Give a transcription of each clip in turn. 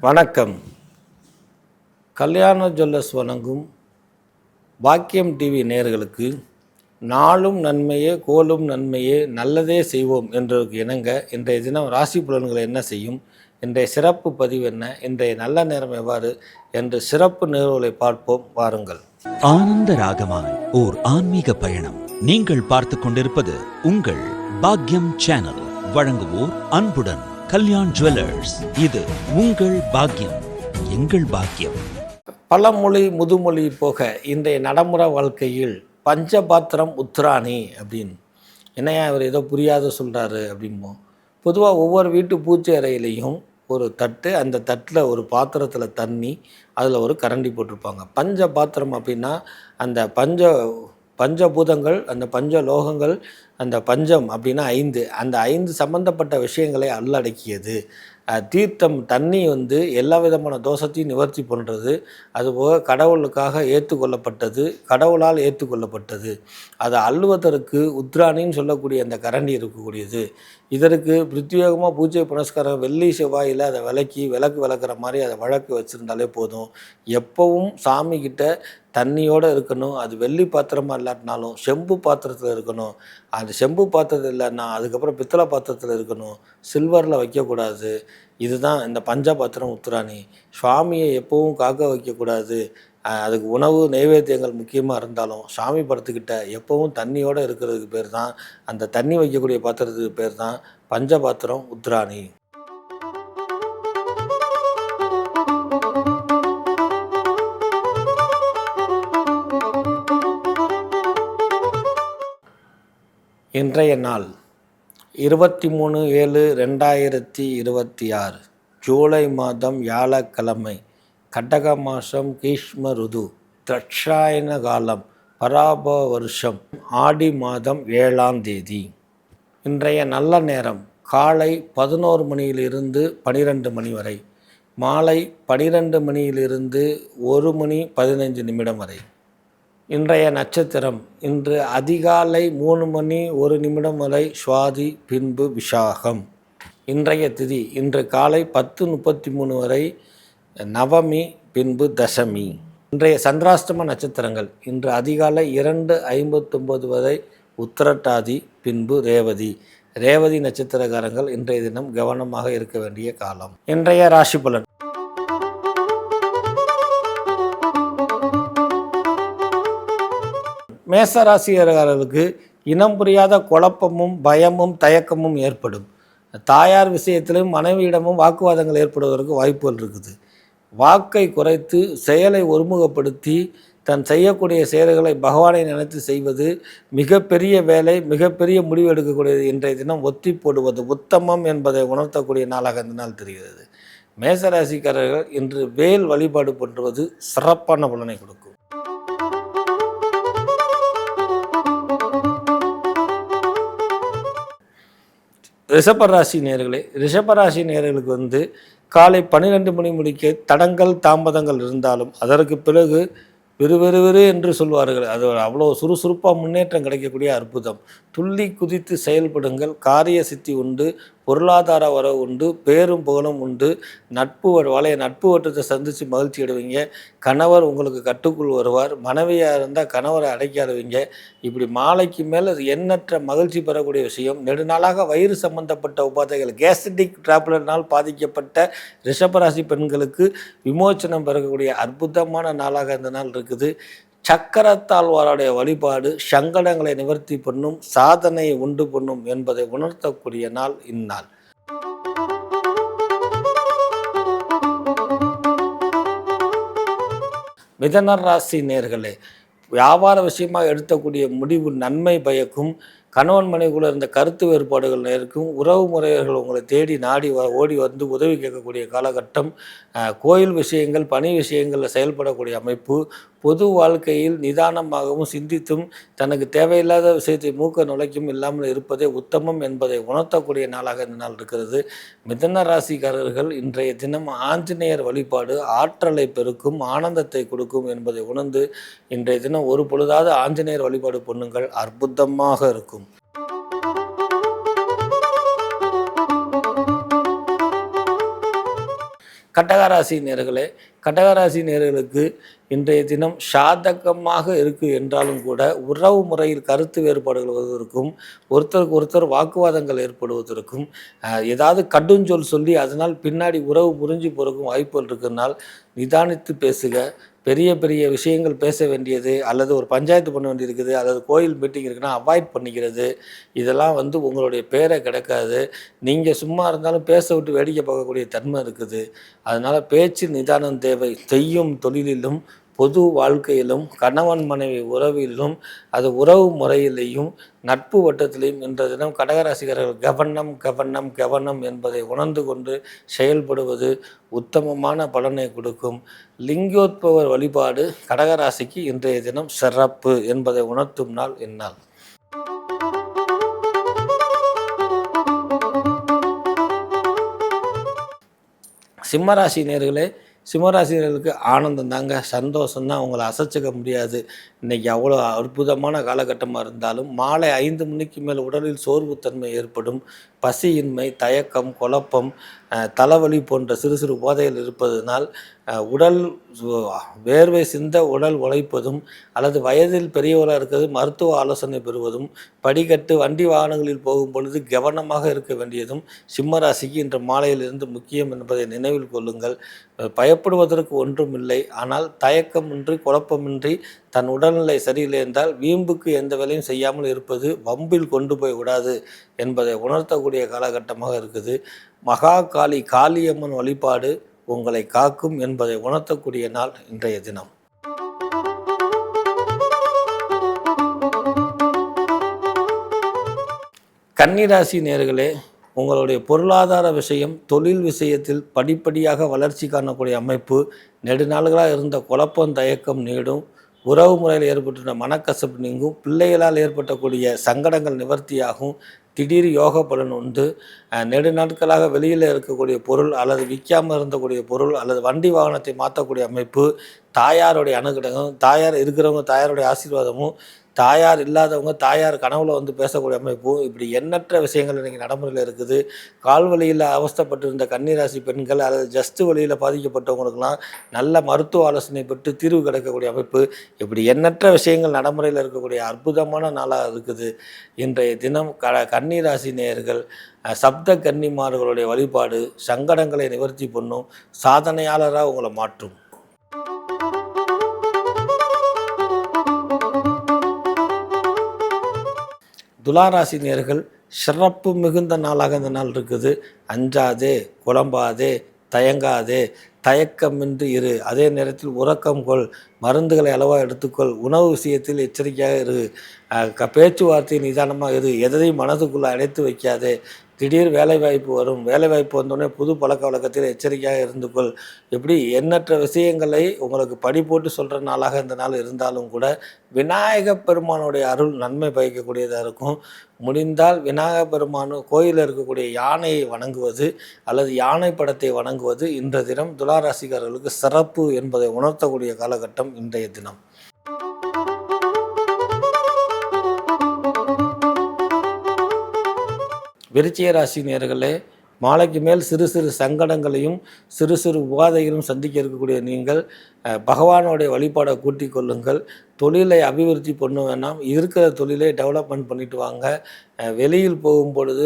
வணக்கம். கல்யாண ஜுவல்லர்ஸ் வழங்கும் பாக்கியம் டிவி நேயர்களுக்கு நாளும் நன்மையே கோலும் நன்மையே நல்லதே செய்வோம் என்றதுக்கு இணங்க இன்றைய தினம் ராசி பலன்களை என்ன செய்யும், இன்றைய சிறப்பு பதிவு என்ன, இன்றைய நல்ல நேரம் எவ்வாறு என்று சிறப்பு நிகழ்வுகளை பார்ப்போம் வாருங்கள். ஆனந்த ராகமாய் ஓர் ஆன்மீக பயணம். நீங்கள் பார்த்து கொண்டிருப்பது உங்கள் பாக்யம் சேனல். வழங்குவோர் அன்புடன் கல்யாண் ஜுவல்லர்ஸ். இது உங்கள் பாக்கியம், எங்கள் பாக்கியம். பழமொழி முதுமொழி போக இன்றைய நடைமுறை வாழ்க்கையில் பஞ்சபாத்திரம் உத்ராணி அப்படின்னு என்னையா இவர் ஏதோ புரியாத சொல்கிறாரு அப்படிம்போம். பொதுவாக ஒவ்வொரு வீட்டு பூச்சி அறையிலையும் ஒரு தட்டு, அந்த தட்டில் ஒரு பாத்திரத்தில் தண்ணி, அதில் ஒரு கரண்டி போட்டிருப்பாங்க. பஞ்ச பாத்திரம் அப்படின்னா அந்த பஞ்சபூதங்கள், அந்த பஞ்சலோகங்கள், அந்த பஞ்சம் அப்படின்னா 5, அந்த 5 சம்பந்தப்பட்ட விஷயங்களை உள்ளடக்கியது. தீர்த்தம் தண்ணி எல்லா விதமான தோஷத்தையும் நிவர்த்தி பண்ணுறது, அதுபோக கடவுளுக்காக ஏற்றுக்கொள்ளப்பட்டது, கடவுளால் ஏற்றுக்கொள்ளப்பட்டது. அதை அள்ளுவதற்கு உத்ராணின்னு சொல்லக்கூடிய அந்த கரண்டி இருக்கக்கூடியது. இதற்கு பிரத்யேகமாக பூஜை புனஸ்காரம் வெள்ளி செவ்வாயில் அதை விளக்கு விளக்குற மாதிரி அதை வழக்கு வச்சுருந்தாலே போதும். எப்பவும் சாமிக்கிட்ட தண்ணியோடு இருக்கணும். அது வெள்ளி பாத்திரமாக இல்லாட்டினாலும் செம்பு பாத்திரத்தில் இருக்கணும். அது செம்பு பாத்திரத்தில் இல்லைன்னா அதுக்கப்புறம் பித்தளை பாத்திரத்தில் இருக்கணும். சில்வரில் வைக்கக்கூடாது. இதுதான் இந்த பஞ்சபாத்திரம் உத்ராணி. சுவாமியை எப்பவும் காக்க வைக்கக்கூடாது. அதுக்கு உணவு நைவேத்தியங்கள் முக்கியமாக இருந்தாலும் சாமி படத்துக்கிட்ட எப்பவும் தண்ணியோடு இருக்கிறதுக்கு பேர் தான், அந்த தண்ணி வைக்கக்கூடிய பாத்திரத்துக்கு பேர் தான் பஞ்சபாத்திரம் உத்ராணி. இன்றைய நாள் 23/7/2026 ஜூலை மாதம் வியாழக்கிழமை, கடக மாதம், கிஷ்ம ருது, தட்சாயன காலம், பராப வருஷம், ஆடி மாதம் 7ஆம் தேதி. இன்றைய நல்ல நேரம் காலை 11 மணியிலிருந்து 12 மணி வரை, மாலை 12 மணியிலிருந்து 1 மணி 15 நிமிடம் வரை. இன்றைய நட்சத்திரம் இன்று அதிகாலை 3 மணி 1 நிமிடம் வரை சுவாதி, பின்பு விஷாகம். இன்றைய திதி இன்று காலை 10:33 வரை நவமி, பின்பு தசமி. இன்றைய சந்திராஷ்டம நட்சத்திரங்கள் இன்று அதிகாலை 2:59 வரை உத்திரட்டாதி, பின்பு ரேவதி. ரேவதி நட்சத்திரக்காரங்கள் இன்றைய தினம் கவனமாக இருக்க வேண்டிய காலம். இன்றைய ராசி பலன். மேசராசிக்காரர்களுக்கு இனம் புரியாத குழப்பமும் பயமும் தயக்கமும் ஏற்படும். தாயார் விஷயத்திலும் மனைவியிடமும் வாக்குவாதங்கள் ஏற்படுவதற்கு வாய்ப்புகள் இருக்குது. வாக்கை குறைத்து செயலை ஒருமுகப்படுத்தி தன் செய்யக்கூடிய செயல்களை பகவானை நினைத்து செய்வது மிகப்பெரிய வேலை, மிகப்பெரிய முடிவு எடுக்கக்கூடியது. இன்றைய தினம் ஒத்தி போடுவது உத்தமம் என்பதை உணர்த்தக்கூடிய நாளாக இந்த நாள் தெரிகிறது. மேசராசிக்காரர்கள் இன்று வேல் வழிபாடு பண்ணுவது சிறப்பான பலனை கொடுக்கும். ரிஷபராசி நேயர்களுக்கு காலை 12 மணி முடிக்க தடங்கள் தாமதங்கள் இருந்தாலும் அதற்கு பிறகு விறுவிறுவிறு என்று சொல்வார்கள். அது அவ்வளோ சுறுசுறுப்பாக முன்னேற்றம் கிடைக்கக்கூடிய அற்புதம். துள்ளி குதித்து செயல்படுங்கள். காரிய சித்தி உண்டு, பொருளாதார வரவு உண்டு, பேரும் புகழும் உண்டு. நட்பு வட்டத்தை சந்தித்து மகிழ்ச்சி அடைவீங்க. கணவர் உங்களுக்கு கட்டுக்குள் வருவார். மனைவியாக இருந்தால் கணவரை அடைக்காடுவீங்க. இப்படி மாலைக்கு மேலே எண்ணற்ற மகிழ்ச்சி பெறக்கூடிய விஷயம். நெடுநாளாக வயிறு சம்பந்தப்பட்ட உபாதைகள், கேஸ்ட்ரிக் ட்ராப்லர்னால் பாதிக்கப்பட்ட ரிஷபராசி பெண்களுக்கு விமோச்சனம் பெறக்கூடிய அற்புதமான நாளாக இந்த நாள் இருக்குது. சக்கரத்தாழ்வாருடைய வழிபாடு சங்கடங்களை நிவர்த்தி பண்ணும், சாதனையை உண்டு பண்ணும் என்பதை உணர்த்தக்கூடிய நாள் இந்நாள். மிதன ராசி நேயர்களே, வியாபார விஷயமாக எடுக்கக்கூடிய முடிவு நன்மை பயக்கும். கணவன் மனைவிக்குள்ள இருந்த கருத்து வேறுபாடுகள் இருக்கும். உறவு முறையர்கள் உங்களை தேடி நாடி ஓடி வந்து உதவி கேட்கக்கூடிய காலகட்டம். கோயில் விஷயங்கள், பணி விஷயங்களில் செயல்படக்கூடிய அமைப்பு. பொது வாழ்க்கையில் நிதானமாகவும் சிந்தித்தும் தனக்கு தேவையில்லாத விஷயத்தை மூக்க நுழைக்கும் இல்லாமல் இருப்பதே உத்தமம் என்பதை உணர்த்தக்கூடிய நாளாக இந்த நாள் இருக்கிறது. மிதன ராசிக்காரர்கள் இன்றைய தினம் ஆஞ்சநேயர் வழிபாடு ஆற்றலை பெருக்கும், ஆனந்தத்தை கொடுக்கும் என்பதை உணர்ந்து இன்றைய தினம் ஒரு பொழுதாவது ஆஞ்சநேயர் வழிபாடு பண்ணுங்கள், அற்புதமாக இருக்கும். கடகராசி நேயர்களே, கடகராசி நேயர்களுக்கு இன்றைய தினம் சாதகமாக இருக்குது என்றாலும் கூட உறவு முறையில் கருத்து வேறுபாடுகள் வருவதற்கும், ஒருத்தருக்கு ஒருத்தர் வாக்குவாதங்கள் ஏற்படுவதற்கும், ஏதாவது கடுஞ்சொல் சொல்லி அதனால் பின்னாடி உறவு முறிஞ்சு போகிறதுக்கும் வாய்ப்புகள் இருக்கிறதுனால் நிதானித்து பேசுக. பெரிய பெரிய விஷயங்கள் பேச வேண்டியது, அல்லது ஒரு பஞ்சாயத்து பண்ண வேண்டியது இருக்குது, அல்லது கோயில் மீட்டிங் இருக்குன்னா அவாய்ட் பண்ணிக்கிறது, இதெல்லாம் உங்களுடைய பேரை கிடைக்காது. நீங்கள் சும்மா இருந்தாலும் பேச விட்டு வேடிக்கை பார்க்கக்கூடிய தன்மை இருக்குது. அதனால் பேச்சு நிதானம் தேவை. செய்யும் தொழிலிலும், பொது வாழ்க்கையிலும், கணவன் மனைவி உறவிலும், அது உறவு முறையிலையும், நட்பு வட்டத்திலையும் இன்ற தினம் கடகராசிக்காரர்கள் கவனம் கவனம் கவனம் என்பதை உணர்ந்து கொண்டு செயல்படுவது உத்தமமான பலனை கொடுக்கும். லிங்கோத்பவர் வழிபாடு கடகராசிக்கு இன்றைய தினம் சிறப்பு என்பதை உணர்த்தும் நாள் இந்நாள். சிம்மராசி நேயர்களே, சிம்மராசினர்களுக்கு ஆனந்தம் தாங்க, சந்தோஷம்தான், அவங்கள அசைச்சிக்க முடியாது. இன்றைக்கி அவ்வளோ அற்புதமான காலகட்டமாக இருந்தாலும் மாலை 5 மணிக்கு மேல் உடலில் சோர்வுத்தன்மை ஏற்படும். பசியின்மை, தயக்கம், குழப்பம், தலைவலி போன்ற சிறு சிறு போதைகள் இருப்பதனால் உடல் வேர்வை சிந்த உடல் உழைப்பதும், அல்லது வயதில் பெரியவராக இருக்கிறது மருத்துவ ஆலோசனை பெறுவதும், படிக்கட்டு வண்டி வாகனங்களில் போகும் பொழுது கவனமாக இருக்க வேண்டியதும் சிம்மராசிக்கு இன்று மாலையிலிருந்து முக்கியம் என்பதை நினைவில் கொள்ளுங்கள். பயப்படுவதற்கு ஒன்றுமில்லை, ஆனால் தயக்கமின்றி குழப்பமின்றி தன் உடல்நிலை சரியில்லை என்றால் வீம்புக்கு எந்த வேலையும் செய்யாமல் இருப்பது வம்பில் கொண்டு போய் விடாது என்பதை உணர்த்தக்கூடிய காலகட்டமாக இருக்குது. மகா காளி காளியம்மன் வழிபாடு உங்களை காக்கும் என்பதை உணர்த்தக்கூடிய நாள் இன்றைய தினம். கன்னிராசி நேயர்களே, உங்களுடைய பொருளாதார விஷயம், தொழில் விஷயத்தில் படிப்படியாக வளர்ச்சி காணக்கூடிய அமைப்பு. நெடுநாள்களாக இருந்த குழப்பம் தயக்கம் நீடும். உறவு முறையில் ஏற்பட்டுள்ள மனக்கசப்பு நீங்கும். பிள்ளைகளால் ஏற்பட்டக்கூடிய சங்கடங்கள் நிவர்த்தியாகும். திடீர் யோக பலன் உண்டு. நெடுநாட்களாக வெளியில் இருக்கக்கூடிய பொருள், அல்லது விற்காமல் இருந்தக்கூடிய பொருள், அல்லது வண்டி வாகனத்தை மாற்றக்கூடிய அமைப்பு, தாயாருடைய அனுகிரகம், தாயார் இருக்கிறவங்க தாயாருடைய ஆசீர்வாதமும், தாயார் இல்லாதவங்க தாயார் கனவுல பேசக்கூடிய அமைப்பும், இப்படி எண்ணற்ற விஷயங்கள் இன்றைக்கி நடைமுறையில் இருக்குது. கால் வலியில் அவஸ்தைப்பட்டிருந்த கன்னிராசி பெண்கள், அல்லது ஜஸ்ட் வழியில் பாதிக்கப்பட்டவங்களுக்கெல்லாம் நல்ல மருத்துவ ஆலோசனை பெற்று தீர்வு கிடைக்கக்கூடிய அமைப்பு, இப்படி எண்ணற்ற விஷயங்கள் நடைமுறையில் இருக்கக்கூடிய அற்புதமான நாளாக இருக்குது. இன்றைய தினம் கன்னிராசி நேயர்கள் சப்த கன்னிமார்களுடைய வழிபாடு சங்கடங்களை நிவர்த்தி பண்ணும், சாதனையாளராக உங்களை மாற்றும். துளாராசி நேயர்கள் சிறப்பு மிகுந்த நாளாக இந்த நாள் இருக்குது. அஞ்சாதே, குழம்பாதே, தயங்காதே, தயக்கமின்றி இரு. அதே நேரத்தில் உறக்கம் கொள், மருந்துகளை அளவாக எடுத்துக்கொள், உணவு விஷயத்தில் எச்சரிக்கையாக இரு, பேச்சுவார்த்தை நிதானமாக இரு, எதையும் மனதுக்குள்ளே அடைத்து வைக்காதே. திடீர் வேலைவாய்ப்பு வரும், வேலைவாய்ப்பு வந்தோடனே புது பழக்க வழக்கத்தில் எச்சரிக்கையாக இருந்துக்கொள். இப்படி எண்ணற்ற விஷயங்களை உங்களுக்கு படி போட்டு சொல்கிற நாளாக இந்த நாள் இருந்தாலும் கூட விநாயக பெருமானுடைய அருள் நன்மை பயக்கக்கூடியதாக இருக்கும். முடிந்தால் விநாயக பெருமான் கோயிலில் இருக்கக்கூடிய யானையை வணங்குவது, அல்லது யானை படத்தை வணங்குவது இன்ற தினம் துளாராசிக்காரர்களுக்கு சிறப்பு என்பதை உணர்த்தக்கூடிய காலகட்டம் இன்றைய தினம். விருச்சிக ராசி நேயர்களே, மாலைக்கு மேல் சிறு சிறு சங்கடங்களையும் சிறு சிறு உபாதைகளும் சந்திக்க இருக்கக்கூடிய நீங்கள் பகவானுடைய வழிபாடை கூட்டிக் கொள்ளுங்கள். தொழிலை அபிவிருத்தி பண்ண வேணாம், இருக்கிற தொழிலை டெவலப்மெண்ட் பண்ணிட்டு வாங்க. வெளியில் போகும் பொழுது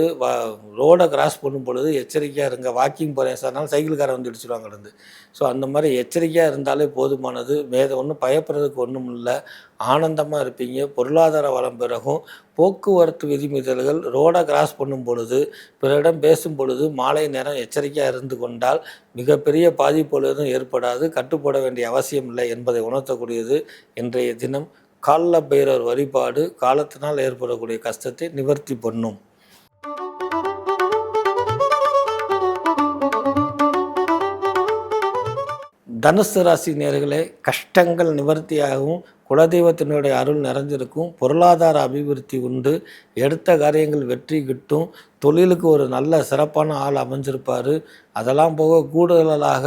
ரோடை கிராஸ் பண்ணும் பொழுது எச்சரிக்கையாக இருங்க. வாக்கிங் போகிறேன் சார்னாலும் சைக்கிள்காரை இடிச்சிடுவாங்க கிடந்து. ஸோ அந்த மாதிரி எச்சரிக்கையாக இருந்தாலே போதுமானது. ஒன்றும் பயப்படுறதுக்கு ஒன்றும் இல்லை. ஆனந்தமாக இருப்பீங்க. பொருளாதார வளம் பிறகும். போக்குவரத்து விதிமீறல்கள், ரோடை கிராஸ் பண்ணும் பொழுது, பிறரிடம் பேசும் பொழுது மாலை நேரம் எச்சரிக்கையாக இருந்து கொண்டால் மிகப்பெரிய பாதிப்பு எதுவும் ஏற்படாது. கட்டுப்பட வேண்டிய அவசியம் இல்லை என்பதை உணர்த்தக்கூடியது இன்றைய தினம். கால பைரவர் வழிபாடு காலத்தினால் ஏற்படக்கூடிய கஷ்டத்தை நிவர்த்தி பண்ணும். தனுசு ராசி நேயர்களே, கஷ்டங்கள் நிவர்த்தியாகவும் குலதெய்வத்தினுடைய அருள் நிறைஞ்சிருக்கும். பொருளாதார அபிவிருத்தி உண்டு. எடுத்த காரியங்கள் வெற்றி கிட்டும். தொழிலுக்கு ஒரு நல்ல சிறப்பான ஆள் அமைஞ்சிருப்பார். அதெல்லாம் போக கூடுதலாக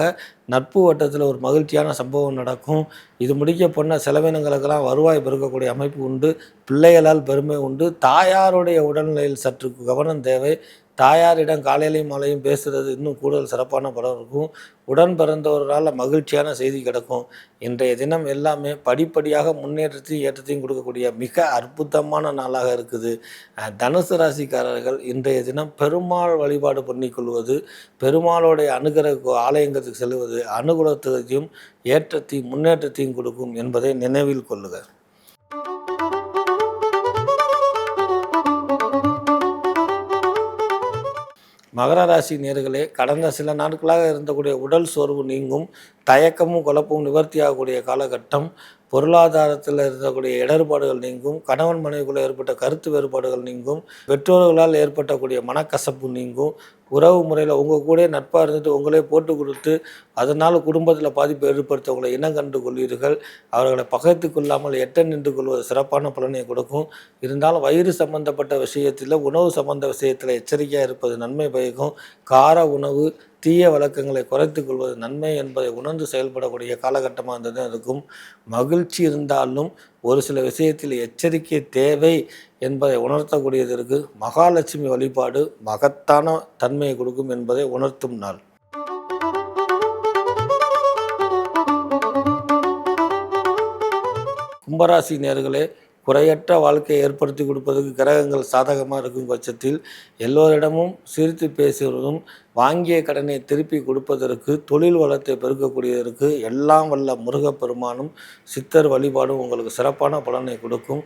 நட்பு வட்டத்தில் ஒரு மகிழ்ச்சியான சம்பவம் நடக்கும். இது முடிக்க போன செலவினங்களுக்கெல்லாம் வருவாய் பெருக்கக்கூடிய அமைப்பு உண்டு. பிள்ளைகளால் பெருமை உண்டு. தாயாருடைய உடல்நிலையில் சற்று கவனம் தேவை. தாயாரிடம் காலையிலையும் மாலையும் பேசுகிறது இன்னும் கூடுதல் சிறப்பான பலம் இருக்கும். உடன் பிறந்தவர்களால் மகிழ்ச்சியான செய்தி கிடைக்கும். இன்றைய தினம் எல்லாமே படிப்படியாக முன்னேற்றத்தையும் ஏற்றத்தையும் கொடுக்கக்கூடிய மிக அற்புதமான நாளாக இருக்குது. தனுசு ராசிக்காரர்கள் இன்றைய தினம் பெருமாள் வழிபாடு பண்ணிக்கொள்வது, பெருமாளுடைய அனுகிரக ஆலயங்களுக்கு செல்வது அனுகூலத்தையும் ஏற்றத்தையும் முன்னேற்றத்தையும் கொடுக்கும் என்பதை நினைவில் கொள்ளுக. மகர ராசி நேயர்களே, கடந்த சில நாட்களாக இருந்தக்கூடிய உடல் சோர்வு நீங்கும், தயக்கமும் குழப்பமும் நிவர்த்தியாகக்கூடிய காலகட்டம். பொருளாதாரத்தில் இருக்கக்கூடிய இடர்பாடுகள் நீங்கும், கணவன் மனைவிக்குள்ளே ஏற்பட்ட கருத்து வேறுபாடுகள் நீங்கும், பெற்றோர்களால் ஏற்பட்டக்கூடிய மனக்கசப்பு நீங்கும், உறவு முறையில் உங்கள் கூட நட்பாக இருந்துட்டு உங்களே போட்டு கொடுத்து அதனால் குடும்பத்தில் பாதிப்பை ஏற்படுத்தவங்களை இனம் கண்டு கொள்வீர்கள். அவர்களை பகைத்து கொள்ளாமல் எட்ட நின்று கொள்வது சிறப்பான பலனை கொடுக்கும். இருந்தாலும் வயிறு சம்பந்தப்பட்ட விஷயத்தில், உணவு சம்பந்த விஷயத்தில் எச்சரிக்கையாக இருப்பது நன்மை பயக்கும். கார உணவு, தீய வழக்கங்களை குறைத்து கொள்வது நன்மை என்பதை உணர்ந்து செயல்படக்கூடிய காலகட்டமாக இருந்தது இருக்கும். மகிழ்ச்சி இருந்தாலும் ஒரு சில விஷயத்தில் எச்சரிக்கை தேவை என்பதை உணர்த்தக்கூடியதற்கு மகாலட்சுமி வழிபாடு மகத்தான தன்மையை கொடுக்கும் என்பதை உணர்த்தும் நாள். கும்பராசி நேயர்களே, குறையற்ற வாழ்க்கையை ஏற்படுத்தி கொடுப்பதற்கு கிரகங்கள் சாதகமாக இருக்கும் பட்சத்தில் எல்லோரிடமும் சிரித்து பேசுவதும், வாங்கிய கடனை திருப்பி கொடுப்பதற்கு, தொழில் வளத்தை பெருக்கக்கூடியதற்கு எல்லாம் வல்ல முருகப்பெருமானும் சித்தர் வழிபாடும் உங்களுக்கு சிறப்பான பலனை கொடுக்கும்.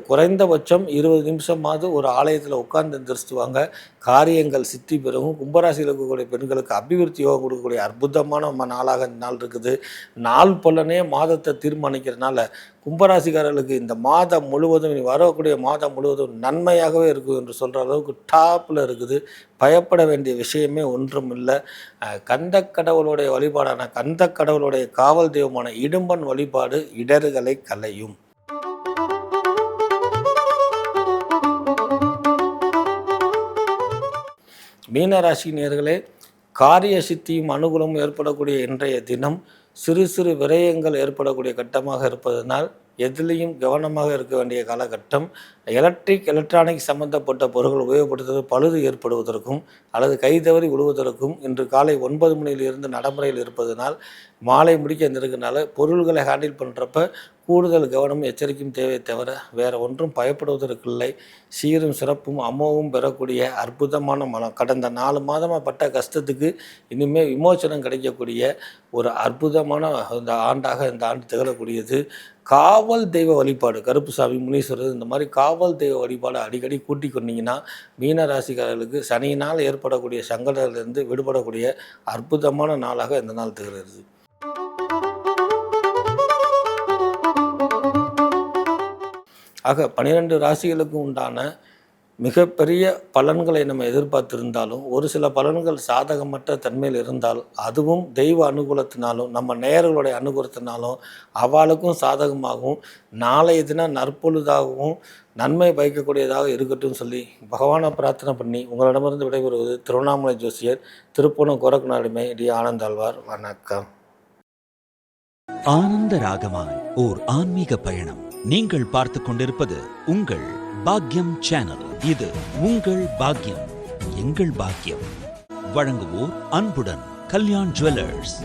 குறைந்தபட்சம் 20 நிமிஷமாவது ஒரு ஆலயத்தில் உட்கார்ந்து எந்திரிச்சுவாங்க, காரியங்கள் சித்தி பெருகும். கும்பராசியில் இருக்கக்கூடிய பெண்களுக்கு அபிவிருத்தி யோகம் கொடுக்கக்கூடிய அற்புதமான நாளாக இந்த நாள் இருக்குது. நாள் பலனே மாதத்தை தீர்மானிக்கிறதுனால கும்பராசிக்காரர்களுக்கு இந்த மாதம் முழுவதும், வரக்கூடிய மாதம் முழுவதும் நன்மையாகவே இருக்குது என்று சொல்கிற அளவுக்கு டாப்பில் இருக்குது. பயப்பட வேண்டிய விஷயமே ஒன்றும் இல்லை. கந்த கடவுளுடைய வழிபாடான கந்த கடவுளுடைய காவல் தெய்வமான இடும்பன் வழிபாடு இடர்களை களையும். மீனராசி நேயர்களே, காரிய சித்தியும் அனுகூலமும் ஏற்படக்கூடிய இன்றைய தினம் சிறு சிறு விரயங்கள் ஏற்படக்கூடிய கட்டமாக இருப்பதனால் எதிலையும் கவனமாக இருக்க வேண்டிய காலகட்டம். எலக்ட்ரானிக் சம்பந்தப்பட்ட பொருட்கள் உபயோகப்படுத்துவது பழுது ஏற்படுவதற்கும் அல்லது கை தவறி விழுவதற்கும் இன்று காலை 9 மணியிலிருந்து நடைமுறையில் இருப்பதனால் மாலை முடிக்க இருந்திருக்கனால பொருள்களை ஹேண்டில் பண்ணுறப்ப கூடுதல் கவனமும் எச்சரிக்கையும் தேவை தவிர வேறு ஒன்றும் பயப்படுவதற்கில்லை. சீரும் சிறப்பும் அமோவும் பெறக்கூடிய அற்புதமான மனம். கடந்த 4 மாதமாக பட்ட கஷ்டத்துக்கு இனிமேல் விமோசனம் கிடைக்கக்கூடிய ஒரு அற்புதமான இந்த ஆண்டாக இந்த ஆண்டு திகழக்கூடியது. காவல் தெய்வ வழிபாடு, கருப்புசாமி, முனீஸ்வரர், இந்த மாதிரி காவல் தெய்வ வழிபாடு அடிக்கடி கூட்டி கொண்டீங்கன்னா மீன ராசிக்காரர்களுக்கு சனியினால் ஏற்படக்கூடிய சங்கடத்திலிருந்து விடுபடக்கூடிய அற்புதமான நாளாக இந்த நாள் திகழ்கிறது. ஆக 12 ராசிகளுக்கு உண்டான மிகப்பெரிய பலன்களை நம்ம எதிர்பார்த்திருந்தாலும் ஒரு சில பலன்கள் சாதகமற்ற தன்மையில் இருந்தால் அதுவும் தெய்வ அனுகூலத்தினாலும் நம்ம நேயர்களுடைய அனுகூலத்தினாலும் அவளுக்கும் சாதகமாகவும் நாளைய தினம் நற்பொழுதாகவும் நன்மை பயக்கக்கூடியதாக இருக்கட்டும் சொல்லி பகவானை பிரார்த்தனை பண்ணி உங்களிடமிருந்து விடைபெறுவது திருவண்ணாமலை ஜோசியர், திருப்பூணம் கோரக்குநாடுமை டி ஆனந்தாழ்வார். வணக்கம். ஆனந்த ராகமாய் ஓர் ஆன்மீக பயணம். நீங்கள் பார்த்து கொண்டிருப்பது உங்கள் பாக்யம் சேனல். இது உங்கள் பாக்யம், எங்கள் பாக்கியம். வழங்குவோர் அன்புடன் கல்யாண் ஜுவல்லர்ஸ்.